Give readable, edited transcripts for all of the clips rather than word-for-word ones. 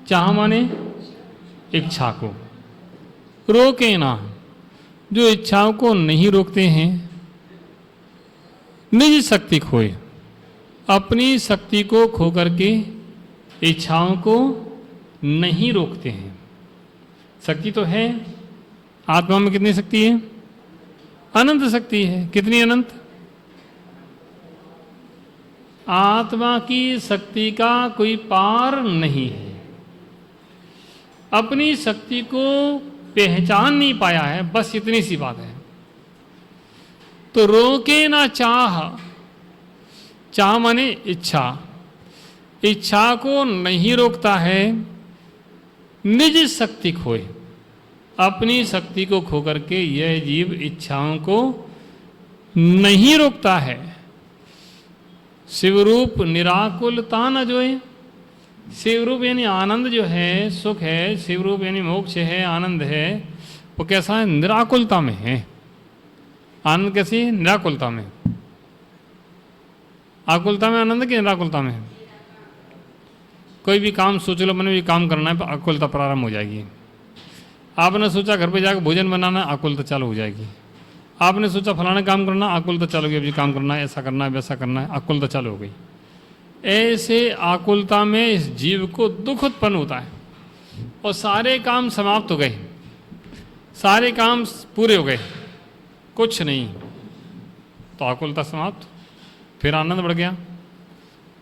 चाह माने इच्छा को, रोके ना, जो इच्छाओं को नहीं रोकते हैं, निज शक्ति खोए, अपनी शक्ति को खो करके इच्छाओं को नहीं रोकते हैं। शक्ति तो है, आत्मा में कितनी शक्ति है? अनंत शक्ति है। कितनी अनंत? आत्मा की शक्ति का कोई पार नहीं है। अपनी शक्ति को पहचान नहीं पाया है, बस इतनी सी बात है। तो रोके ना चाह, चाह माने इच्छा, इच्छा को नहीं रोकता है, निज शक्ति खोए, अपनी शक्ति को खो करके यह जीव इच्छाओं को नहीं रोकता है। शिवरूप निराकुलता न जोए, शिवरूप यानी आनंद जो है, सुख है, शिवरूप यानी मोक्ष है, आनंद है, वो कैसा है? निराकुलता में है। आनंद कैसी है? निराकुलता में। आकुलता में आनंद की निराकुलता में? कोई भी काम सोच लो, मैंने भी काम करना है, आकुलता प्रारंभ हो जाएगी। आपने सोचा घर पे जाकर भोजन बनाना, आकुलता चालू हो जाएगी। आपने सोचा फलाना काम करना, आकुलता चालू हो गई, अभी काम करना है, ऐसा करना है, वैसा करना है, आकुलता चालू हो गई। ऐसे आकुलता में इस जीव को दुख उत्पन्न होता है और सारे काम समाप्त हो गए, सारे काम पूरे हो गए, कुछ नहीं, तो आकुलता समाप्त, फिर आनंद बढ़ गया।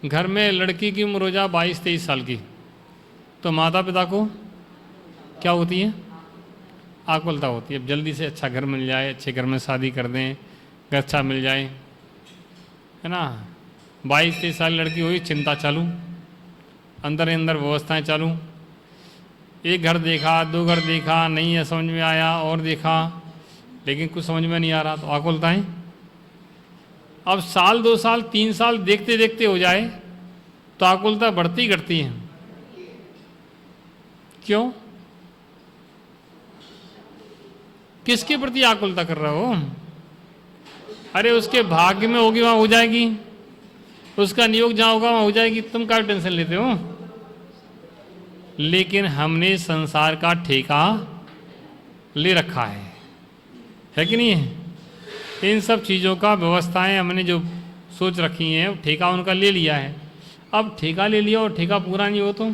घर में लड़की की उम्र हो जा 22-23 साल की, तो माता पिता को क्या होती है? आकुलता होती है। अब जल्दी से अच्छा घर मिल जाए, अच्छे घर में शादी कर दें, घर अच्छा मिल जाए, है ना। 22-23 साल लड़की हुई, चिंता चालू, अंदर अंदर व्यवस्थाएं चालू। एक घर देखा, 2 घर देखा, नहीं है समझ में आया, और देखा, लेकिन कुछ समझ में नहीं आ रहा, तो आकुलताएं। अब साल 2 साल 3 साल देखते देखते हो जाए तो आकुलता बढ़ती घटती है। क्यों? किसके प्रति आकुलता कर रहे हो? अरे उसके भाग्य में होगी वहां हो जाएगी, उसका नियोग जहां होगा वहां हो जाएगी, तुम क्या टेंशन लेते हो? लेकिन हमने संसार का ठेका ले रखा है कि नहीं है? इन सब चीज़ों का व्यवस्थाएं हमने जो सोच रखी हैं, ठेका उनका ले लिया है। अब ठेका ले लिया और ठेका पूरा नहीं हो तो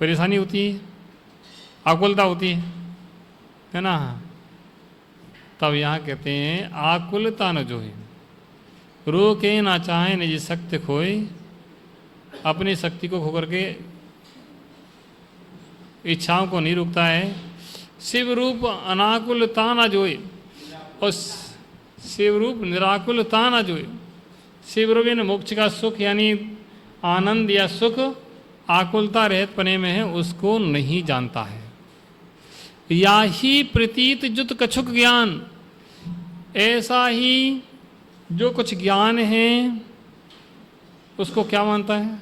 परेशानी होती है, आकुलता होती है ना। तब यहाँ कहते हैं आकुलता न जो है, रोके ना चाहे निज शक्ति खोए, अपनी शक्ति को खो करके इच्छाओं को नहीं रुकता है। शिव रूप अनाकुलता न जोए, और शिवरूप निराकुलता न जोए। शिवरूप यानी मोक्ष का सुख यानी आनंद या सुख आकुलता रहित पने में है, उसको नहीं जानता है। या ही प्रतीत जुत कछुक ज्ञान, ऐसा ही जो कुछ ज्ञान है उसको क्या मानता है?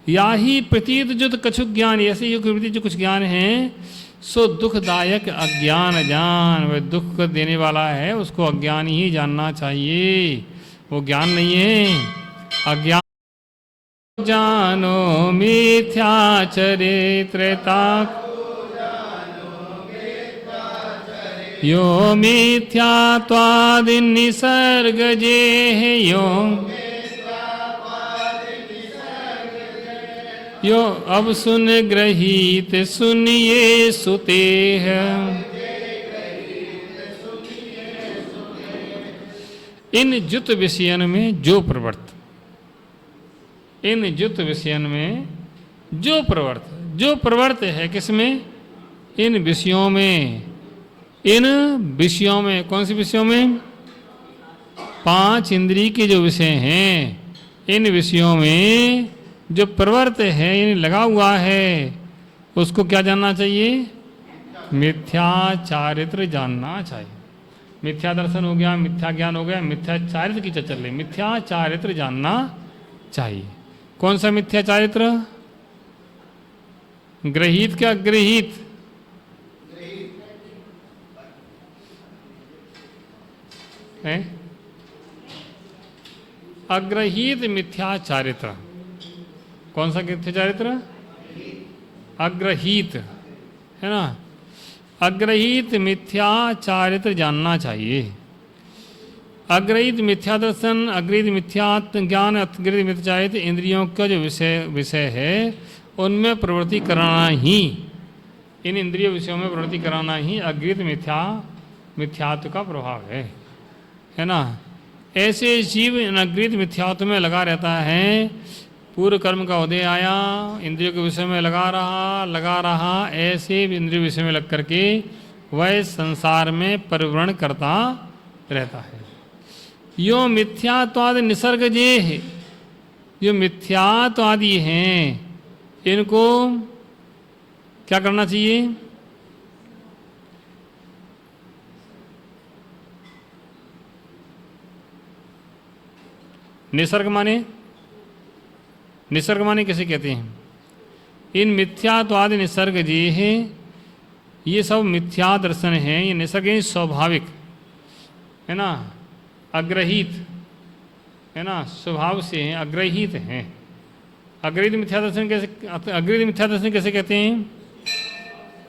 या ही प्रतीत जुत कछुक ज्ञान, ऐसे ही जो कुछ ज्ञान है सो दुखदायक अज्ञान जान, वह दुख देने वाला है, उसको अज्ञान ही जानना चाहिए, वो ज्ञान नहीं है, अज्ञान। जानो मिथ्या चरित्रता, यो मिथ्यात्वादि निसर्ग जे है, यो अब सुन ग्रहीत सुनिए सुते है। इन जुत विषयन में जो प्रवर्त, इन जुत विषयन में जो प्रवर्त है किसमें? इन विषयों में। इन विषयों में, कौन से विषयों में? 5 इंद्रिय के जो विषय हैं, इन विषयों में जो प्रवर्त है यानी लगा हुआ है, उसको क्या जानना चाहिए? मिथ्या चारित्र जानना चाहिए। मिथ्या दर्शन हो गया, मिथ्या ज्ञान हो गया, मिथ्या चारित्र की चर्चा चल रही, मिथ्या चारित्र जानना चाहिए। कौन सा मिथ्या चारित्र? ग्रहित क्या ग्रहित? है अग्रहित मिथ्या चारित्र। कौन सा मिथ्या चारित्र? अग्रहीत, है ना। अग्रहीत मिथ्या चारित्र जानना चाहिए। अग्रहीत मिथ्या दर्शन, अग्रहीत मिथ्यात्म ज्ञान, अग्रहीत मिथ्या चारित्र इंद्रियों का जो विषय है उनमें प्रवृत्ति कराना ही, इन इंद्रिय विषयों में प्रवृत्ति कराना ही अग्रहीत मिथ्यात्व का प्रभाव है ना। ऐसे जीव इन अग्रहीत मिथ्यात्व में लगा रहता है। पूर्व कर्म का उदय आया, इंद्रियों के विषय में लगा रहा, ऐसे इंद्रिय विषय में लग करके वह संसार में परिवर्ण करता रहता है। यो मिथ्यात्वादि निसर्ग जे है, जो मिथ्यात्वादि हैं इनको क्या करना चाहिए? निसर्ग माने किसे कहते हैं? इन मिथ्यात्वादि निसर्ग जी हैं, ये सब मिथ्या दर्शन हैं। ये निसर्ग स्वाभाविक है ना, अग्रहीत है ना, स्वभाव से हैं, अग्रहीत हैं। अग्रहीत मिथ्या दर्शन कैसे कहते हैं?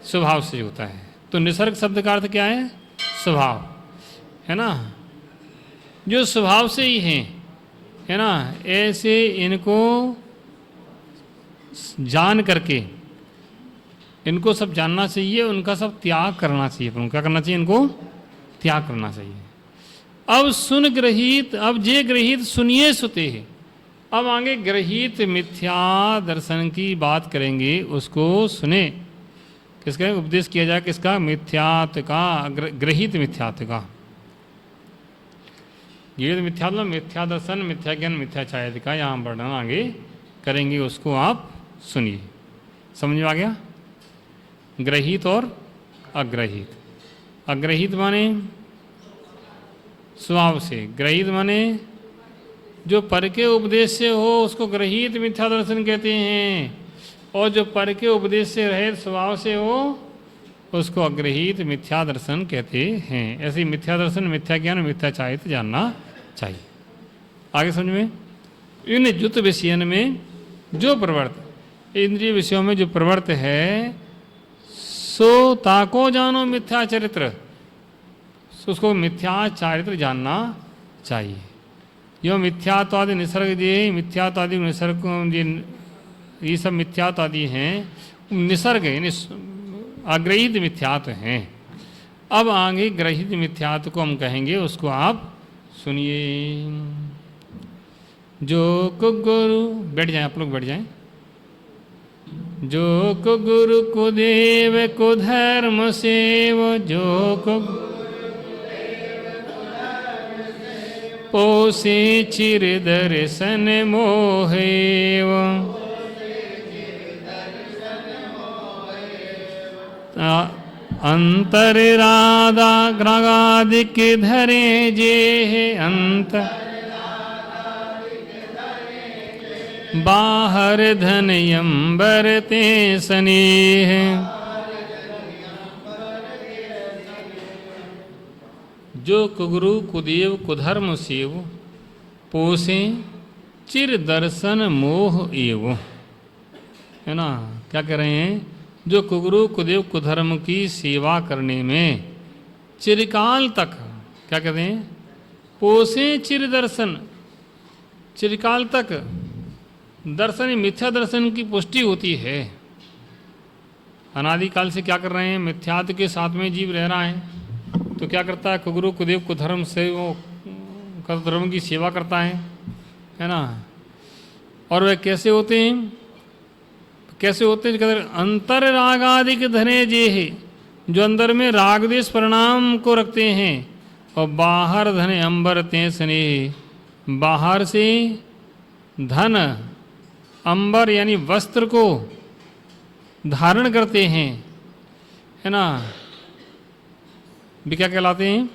स्वभाव से होता है। तो निसर्ग शब्द का अर्थ क्या है? स्वभाव, है ना, जो स्वभाव से ही हैं, है ना। ऐसे इनको जान करके इनको सब जानना चाहिए, उनका सब त्याग करना चाहिए। पर क्या करना चाहिए? इनको त्याग करना चाहिए। अब सुन ग्रहित, अब जे ग्रहित सुनिए सुते है। अब आगे ग्रहित मिथ्या दर्शन की बात करेंगे, उसको सुने। किसका उपदेश किया जाए? किसका? मिथ्यात्व का, ग्रहित मिथ्यात्व का। ये मिथ्यात्व, मिथ्या दर्शन, मिथ्या ज्ञान, मिथ्या चारित्र का यहाँ वर्णन आगे करेंगे, उसको आप सुनिए। समझ में आ गया? ग्रहित और अग्रहित। अग्रहित माने स्वभाव से, ग्रहित माने जो पर के उपदेश से हो उसको ग्रहित मिथ्या दर्शन कहते हैं, और जो पर के उपदेश से रहित स्वभाव से हो उसको अग्रहित मिथ्या दर्शन कहते हैं। ऐसे ही मिथ्या दर्शन, मिथ्या ज्ञान, मिथ्या चारित्र जानना चाहिए। आगे समझ में? इन जुत विषयन में जो प्रवर्त, इंद्रिय विषयों में जो प्रवर्त है, सो ताको जानो मिथ्या चरित्र, उसको मिथ्या चारित्र जानना चाहिए। यो मिथ्यात्वादि निसर्ग जे, मिथ्यात्वादि निसर्ग, ये सब मिथ्यात्वादि हैं, निसर्ग यानी अग्रहित मिथ्यात्व हैं। अब आगे ग्रहित मिथ्यात्व को हम कहेंगे, उसको आप सुनिए। जो को गुरु, बैठ जाएं आप लोग, बैठ जाएं। जो को गुरु को देव को धर्म सेव, जो को पोसे चिर दर्शन मोहेव, अंतर राधा ग्रादिक धरे जे है, अंत बाहर धन अंबर ते स्नेह। जो कुगुरु कुदेव कुधर्म सेव, पोसे चिर दर्शन मोह एव, है ना। क्या कह रहे हैं? जो कुगुरु कुदेव कुधर्म की सेवा करने में चिरकाल तक, क्या कहते हैं? पोसे चिर दर्शन, चिरकाल तक दर्शन, मिथ्या दर्शन की पुष्टि होती है। अनादिकाल से क्या कर रहे हैं? मिथ्यात्व के साथ में जीव रह रहा है, तो क्या करता है? कुगुरु कुदेव कुधर्म से वो धर्म की सेवा करता है ना। और वह कैसे होते हैं? कैसे होते हैं? कहते अंतर रागादिक धने जे है, जो अंदर में राग देश परिणाम को रखते हैं, और बाहर धने अंबर ते स्नेह, बाहर से धन अंबर यानी वस्त्र को धारण करते हैं, है ना। भी क्या कहलाते हैं?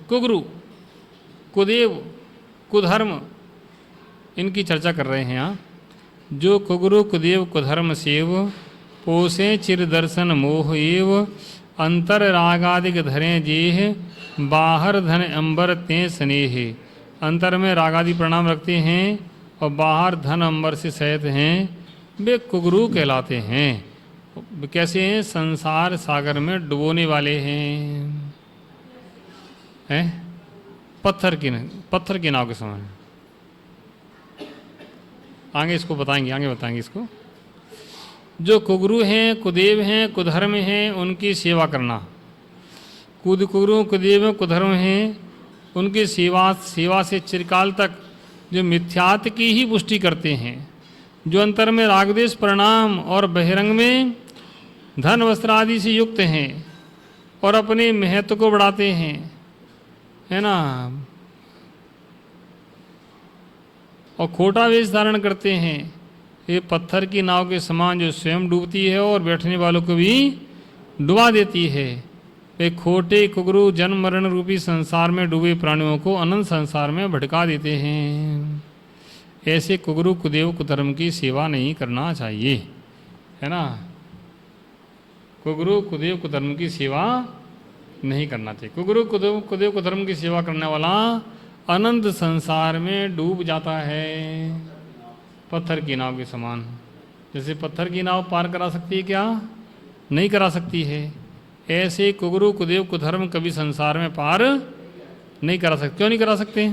कुगुरु कुदेव कुधर्म, इनकी चर्चा कर रहे हैं यहाँ। जो कुगुरु कुदेव कुधर्म सेव, पोसे चिर दर्शन मोह एव, अंतर रागादिक धरे जेह, बाहर धन अंबर ते स्नेह। अंतर में रागादि प्रणाम रखते हैं और बाहर धन अंबर से सहित हैं, वे कुगरू कहलाते हैं। कैसे हैं? संसार सागर में डुबोने वाले हैं, पत्थर की नाव के समान। आगे इसको बताएंगे, आगे बताएंगे इसको। जो कुगरू हैं, कुदेव हैं, कुधर्म हैं, उनकी सेवा करना। कुगरू, कुदेव, कुधर्म हैं, उनकी सेवा से चिरकाल तक जो मिथ्यात की ही पुष्टि करते हैं, जो अंतर में रागदेश प्रणाम और बहिरंग में धन वस्त्र आदि से युक्त हैं और अपने महत्व को बढ़ाते हैं, है ना, और खोटा वेश धारण करते हैं। ये पत्थर की नाव के समान जो स्वयं डूबती है और बैठने वालों को भी डुबा देती है। वे खोटे कुगरू जन्म मरण रूपी संसार में डूबे प्राणियों को अनंत संसार में भटका देते हैं। ऐसे कुगरू कुदेव कुधर्म की सेवा नहीं करना चाहिए, है ना। कुगरू कुदेव कुधर्म की सेवा नहीं करना चाहिए। कुगरू कुदेव कुधर्म की सेवा करने वाला अनंत संसार में डूब जाता है, पत्थर की नाव के समान। जैसे पत्थर की नाव पार करा सकती है क्या? नहीं करा सकती है। ऐसे कुगरू कुदेव कुधर्म कभी संसार में पार नहीं करा सकते। क्यों नहीं करा सकते?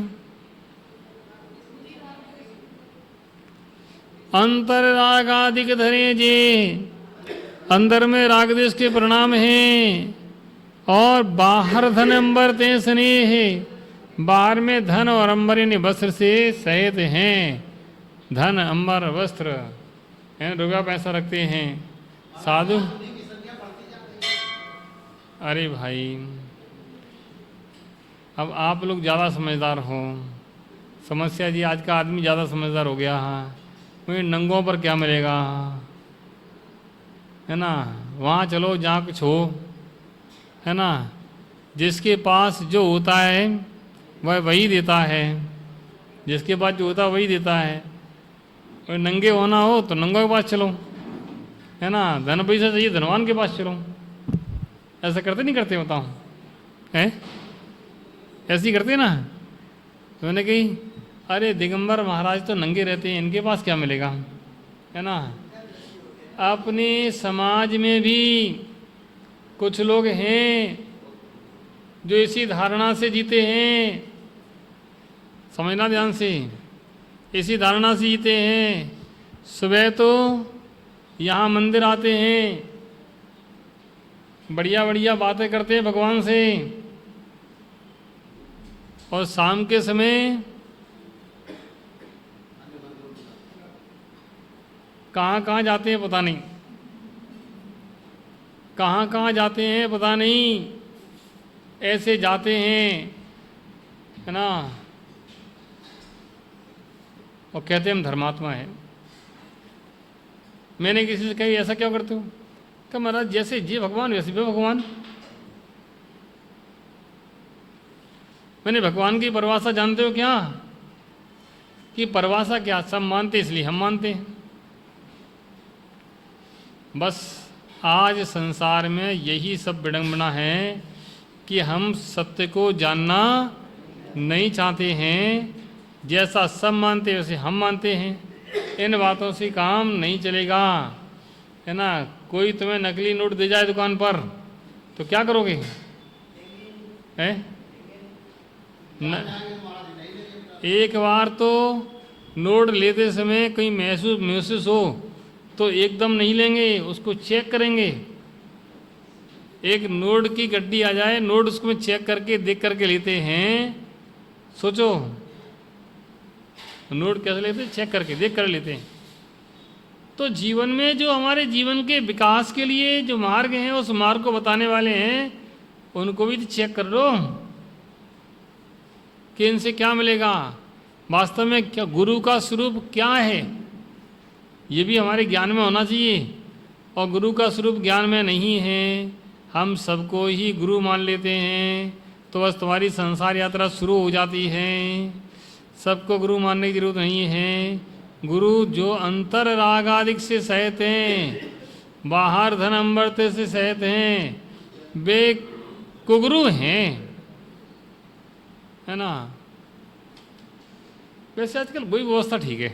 अंतर रागादिक धरे जे, अंदर में राग देश के परिणाम हैं और बाहर धन अंबर ते स्नेह है। बाहर में धन और अंबर यानी वस्त्र से सहित हैं। धन अंबर वस्त्र रुपया पैसा रखते हैं साधु। अरे भाई, अब आप लोग ज़्यादा समझदार हो। समस्या जी, आज का आदमी ज़्यादा समझदार हो गया है। वही नंगों पर क्या मिलेगा, है ना। वहाँ चलो जहाँ कुछ हो, है ना। जिसके पास जो होता है वह वही देता है, जिसके पास जो होता है वही देता है। और नंगे होना हो तो नंगों के पास चलो, है ना। धन पैसा चाहिए धनवान के पास चलो। ऐसा करते नहीं करते बताओ, है ऐसे ही करते ना। तो मैंने कही अरे दिगंबर महाराज तो नंगे रहते हैं, इनके पास क्या मिलेगा, है ना। अपने समाज में भी कुछ लोग हैं जो इसी धारणा से जीते हैं, समझना ध्यान से, इसी धारणा से जीते हैं। सुबह तो यहाँ मंदिर आते हैं, बढ़िया बढ़िया बातें करते हैं भगवान से, और शाम के समय कहाँ कहाँ जाते हैं पता नहीं, कहाँ कहाँ जाते हैं पता नहीं, ऐसे जाते हैं, है ना, और कहते हैं हम धर्मात्मा हैं। मैंने किसी से कही ऐसा क्यों करते हो? कि महाराज जैसे जी भगवान वैसे भी भगवान। मैंने भगवान की परिभाषा जानते हो क्या? कि परिभाषा क्या, सब मानते इसलिए हम मानते हैं। बस आज संसार में यही सब विडंबना है कि हम सत्य को जानना नहीं चाहते हैं। जैसा सब मानते हैं वैसे हम मानते हैं। इन बातों से काम नहीं चलेगा, है ना। कोई तुम्हें नकली नोट दे जाए दुकान पर तो क्या करोगे, है एक बार तो नोट लेते समय कहीं महसूस हो तो एकदम नहीं लेंगे, उसको चेक करेंगे। एक नोट की गड्डी आ जाए, नोट उसको चेक करके देख करके लेते हैं। सोचो नोट कैसे लेते हैं? चेक करके देख कर लेते हैं। तो जीवन में जो हमारे जीवन के विकास के लिए जो मार्ग हैं, उस मार्ग को बताने वाले हैं, उनको भी तो चेक कर लो कि इनसे क्या मिलेगा, वास्तव में क्या गुरु का स्वरूप क्या है, ये भी हमारे ज्ञान में होना चाहिए। और गुरु का स्वरूप ज्ञान में नहीं है, हम सबको ही गुरु मान लेते हैं, तो बस तुम्हारी संसार यात्रा शुरू हो जाती है। सबको गुरु मानने की जरूरत नहीं है। गुरु जो अंतर रागादिक से सहित हैं, बाहर धन अमृत से सहित हैं, वे कुगरू हैं, है ना। वैसे आजकल वही व्यवस्था ठीक है।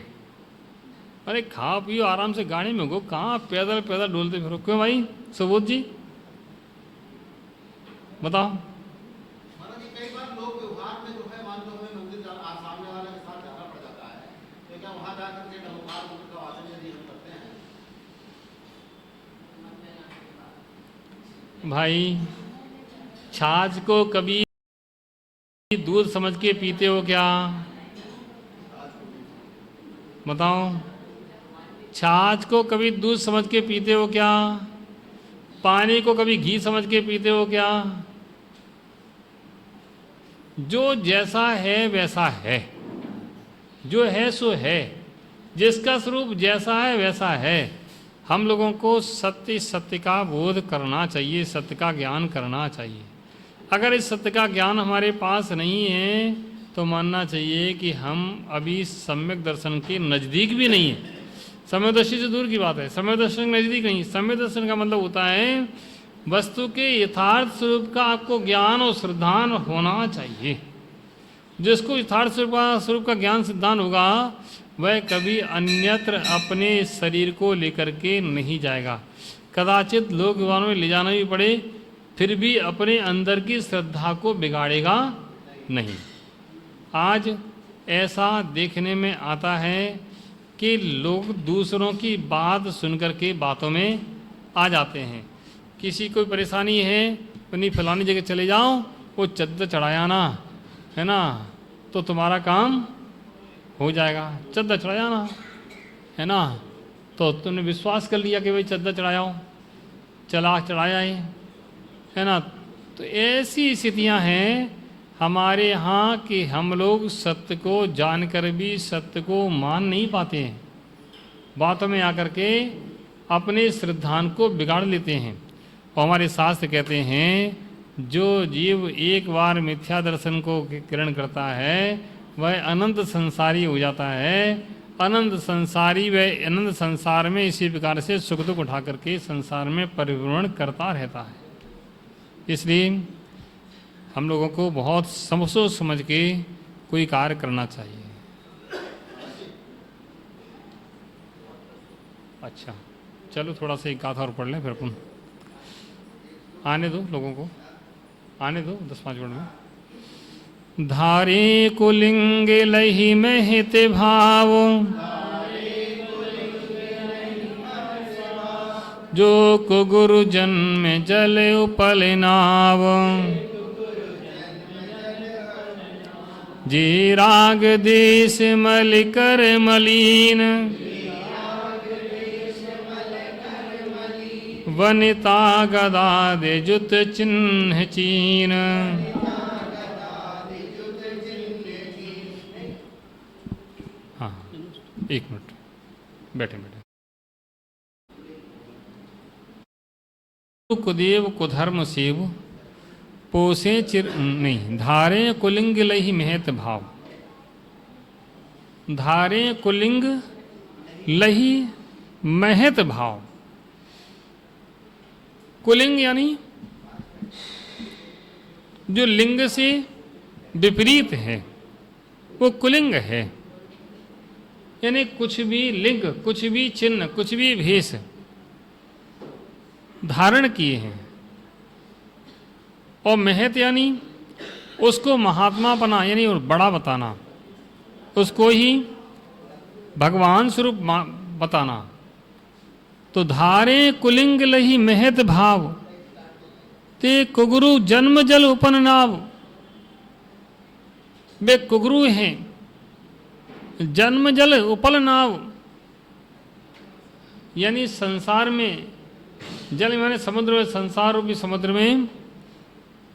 अरे खा पियो आराम से गाड़ी में घो, कहाँ पैदल पैदल डोलते फिरो। क्यों भाई सुबोध जी बताओ। कई बार लोग व्यवहार में जो है मान लो हमें मंदिर सामने वाले के साथ जाना पड़ जाता है, तो क्या वहाँ जाकर के नमोकार मंत्र का वाचन यदि हम करते हैं? भाई छाछ को कभी दूध समझ के पीते हो क्या? बताओ। छाछ को कभी दूध समझ के पीते हो क्या? पानी को कभी घी समझ के पीते हो क्या? जो जैसा है वैसा है, जो है सो है, जिसका स्वरूप जैसा है वैसा है। हम लोगों को सत्य सत्य का बोध करना चाहिए, सत्य का ज्ञान करना चाहिए। अगर इस सत्य का ज्ञान हमारे पास नहीं है तो मानना चाहिए कि हम अभी सम्यक दर्शन के नज़दीक भी नहीं है। सम्यक दर्शन से दूर की बात है, सम्यक दर्शन के नज़दीक नहीं। सम्यक दर्शन का मतलब होता है वस्तु के यथार्थ स्वरूप का आपको ज्ञान और श्रद्धान होना चाहिए। जिसको यथार्थ स्वरूप का ज्ञान सिद्धांत होगा वह कभी अन्यत्र अपने शरीर को लेकर के नहीं जाएगा। कदाचित लोक विवाहों में ले जाना भी पड़े फिर भी अपने अंदर की श्रद्धा को बिगाड़ेगा नहीं। आज ऐसा देखने में आता है कि लोग दूसरों की बात सुनकर के बातों में आ जाते हैं। किसी कोई परेशानी है तो नहीं फलानी जगह चले जाओ, वो चद्दर चढ़ाया ना, है ना, तो तुम्हारा काम हो जाएगा। चद्दर चढ़ाया ना, है ना, तो तुमने विश्वास कर लिया कि भाई चद्दर चढ़ाया, चला चढ़ाया है ना। तो ऐसी स्थितियां हैं हमारे यहाँ कि हम लोग सत्य को जानकर भी सत्य को मान नहीं पाते हैं। बातों में आकर के अपने श्रद्धान को बिगाड़ लेते हैं। और हमारे शास्त्र कहते हैं जो जीव एक बार मिथ्या दर्शन को ग्रहण करता है वह अनंत संसारी हो जाता है। अनंत संसारी वह अनंत संसार में इसी प्रकार से सुख दुख उठा करके संसार में परिभ्रमण करता रहता है। इसलिए हम लोगों को बहुत समझ समझ के कोई कार्य करना चाहिए। अच्छा चलो थोड़ा सा एक गाथा और पढ़ लें फिर अपन आने दो, लोगों को आने दो 10-5 मिनट में। धारे कुलिंग लहि महित भाव, जो कुगुरु जन्म जल उपल नाव, जी राग देश मल कर मलीन, वनिता गदा दे जुत चिन्ह चीन। हाँ 1 मिनट बैठे बैठे। कुदेव कुधर्म सेव पोसे चिर नहीं, धारे कुलिंग लहि महत भाव। धारे कुलिंग लहि महत भाव। कुलिंग यानी जो लिंग से विपरीत है वो कुलिंग है। यानी कुछ भी लिंग, कुछ भी चिन्ह, कुछ भी भेष धारण किए हैं। और महत यानी उसको महात्मा बना यानी और बड़ा बताना, उसको ही भगवान स्वरूप बताना। तो धारे कुलिंग लहि महत भाव, ते कुगुरु जन्म जल उपन नाव। वे कुगुरु हैं, जन्म जल उपल नाव यानी संसार में, जल माने समुद्र में, संसार रूपी समुद्र में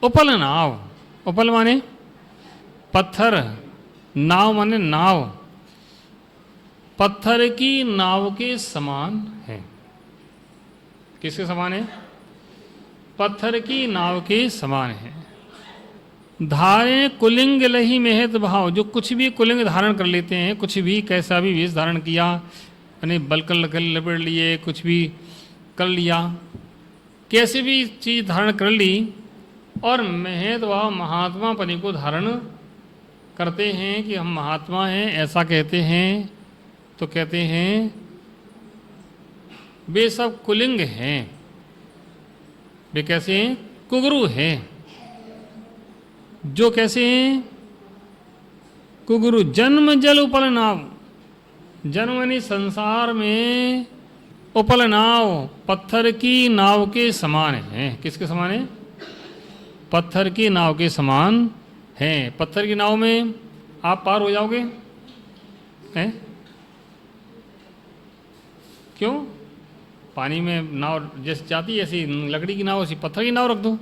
उपल नाव। उपल माने पत्थर, नाव माने नाव, पत्थर की नाव के समान है। किसके समान है? पत्थर की नाव के समान है। धारे कुलिंग लहि महत भाव, जो कुछ भी कुलिंग धारण कर लेते हैं, कुछ भी कैसा भी वेश धारण किया, यानी बलकल लपेट लिए, कुछ भी कर लिया, कैसी भी चीज़ धारण कर ली और महद व महात्मा पनी को धारण करते हैं कि हम महात्मा हैं ऐसा कहते हैं, तो कहते हैं वे सब कुलिंग हैं, वे कैसे हैं? कुगुरु हैं। जो कैसे हैं? कुगुरु। जन्म जल उपल नाव, जन्म यानी संसार में, उपल नाव पत्थर की नाव के समान है। किसके समान है? पत्थर की नाव के समान है। पत्थर की नाव में आप पार हो जाओगे हैं? क्यों? पानी में नाव जैसे जाती है ऐसी लकड़ी की नाव, ऐसी पत्थर की नाव रख दो।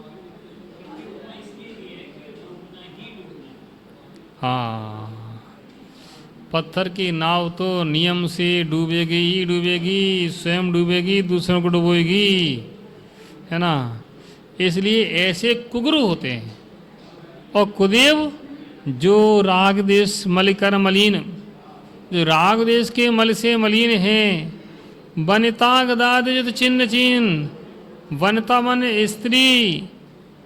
हाँ, पत्थर की नाव तो नियम से डूबेगी ही डूबेगी, स्वयं डूबेगी, दूसरों को डुबोएगी, है ना। इसलिए ऐसे कुगुरु होते हैं। और कुदेव जो राग देश मलिकर मलिन, जो राग देश के मल से मलिन हैं। वनिता गदादि जो चिन्ह चिन्ह, वनिता मन स्त्री,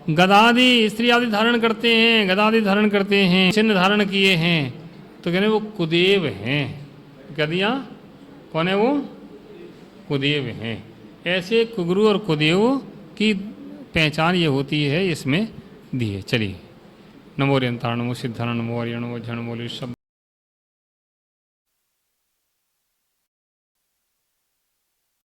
गदादि स्त्री आदि धारण करते हैं, गदादि धारण करते हैं, चिन्ह धारण किए हैं, तो कहने वो कुदेव हैं। कह दिया कौन है वो? कुदेव हैं। ऐसे कुगुरु और कुदेव की पहचान ये होती है, इसमें दी है। चलिए, नमो रियंताण नमो सिद्धाण नमो हरियण नमो झण नमो शब्द